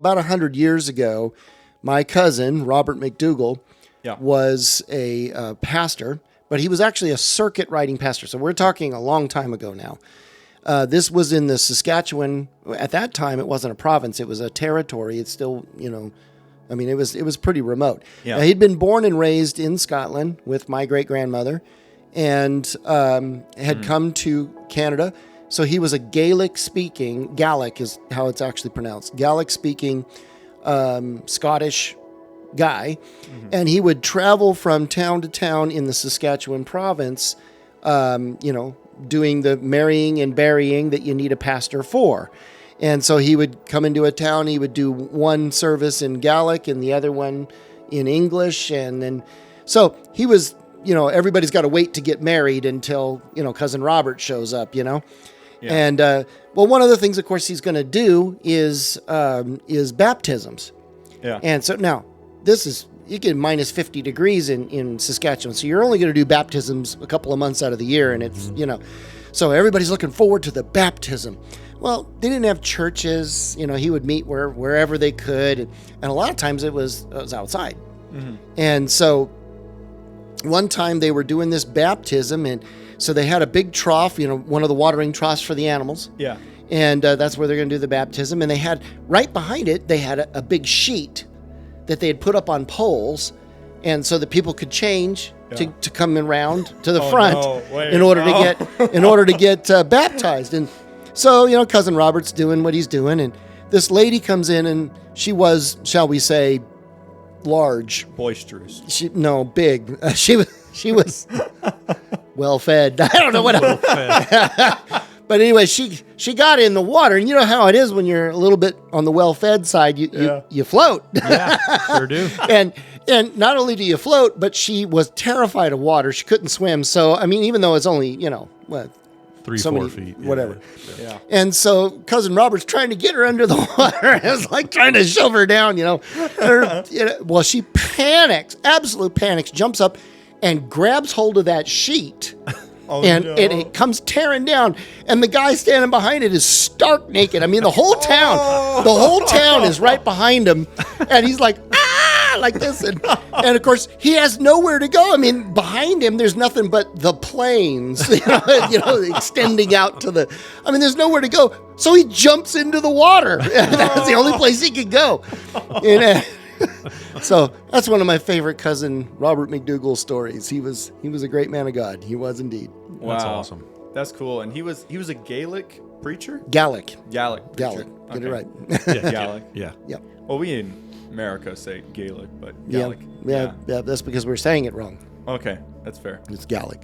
About 100 years ago, my cousin, Robert McDougall, was a pastor, but he was actually a circuit riding pastor. So we're talking a long time ago now. This was in the Saskatchewan. At that time, it wasn't a province. It was a territory. It's still, it was pretty remote. Yeah. He'd been born and raised in Scotland with my great-grandmother and had come to Canada. So he was a Gaelic is how it's actually pronounced, Gaelic-speaking Scottish guy. Mm-hmm. And he would travel from town to town in the Saskatchewan province, doing the marrying and burying that you need a pastor for. And so he would come into a town, he would do one service in Gaelic and the other one in English. And then, so he was, everybody's got to wait to get married until, Cousin Robert shows up, Yeah. And, one of the things, of course, he's going to do is baptisms. Yeah. And so now you get minus 50 degrees in Saskatchewan. So you're only going to do baptisms a couple of months out of the year. And it's, so everybody's looking forward to the baptism. Well, they didn't have churches. He would meet wherever they could. And a lot of times it was outside. Mm-hmm. And so one time they were doing this baptism, and so they had a big trough, one of the watering troughs for the animals. Yeah. And that's where they're going to do the baptism. And they had, right behind it, they had a big sheet that they had put up on poles. And so that people could change to come around to the front in order to get baptized. And so, Cousin Robert's doing what he's doing. And this lady comes in, and she was, shall we say, large. Boisterous. Big. She was well fed. I don't know what else. But anyway, she got in the water, and you know how it is when you're a little bit on the well-fed side, you float. Yeah, sure do. And not only do you float, but she was terrified of water. She couldn't swim. So, even though it's only, 3-4 feet. Whatever. Yeah. And so Cousin Robert's trying to get her under the water. It's like trying to shove her down, Well, she panics, absolute panics, jumps up and grabs hold of that sheet. And it comes tearing down, and the guy standing behind it is stark naked. The whole town is right behind him, and he's like, like this. And of course, he has nowhere to go. Behind him, there's nothing but the plains, extending out to the, there's nowhere to go. So he jumps into the water. That's the only place he could go. So that's one of my favorite Cousin Robert McDougall stories. He was a great man of God. He was indeed. Wow. That's awesome. That's cool. And he was a Gaelic preacher? Gaelic. Preacher. Get it right. Yeah, Gaelic. Yeah. Yep. Well, we in America say Gaelic, but Gaelic. Yeah. That's because we're saying it wrong. Okay, that's fair. It's Gaelic.